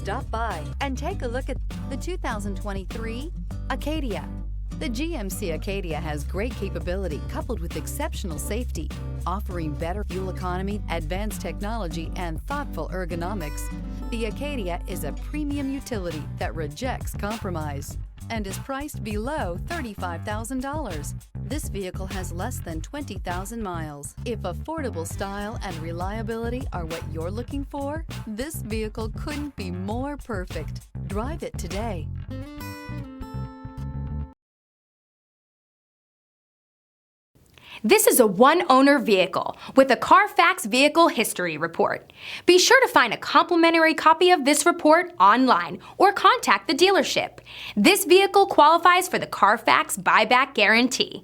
Stop by and take a look at the 2023 Acadia. The GMC Acadia has great capability coupled with exceptional safety, offering better fuel economy, advanced technology, and thoughtful ergonomics. The Acadia is a premium utility that rejects compromise and is priced below $35,000. This vehicle has less than 20,000 miles. If affordable style and reliability are what you're looking for, this vehicle couldn't be more perfect. Drive it today. This is a one-owner vehicle with a Carfax Vehicle History Report. Be sure to find a complimentary copy of this report online or contact the dealership. This vehicle qualifies for the Carfax Buyback Guarantee.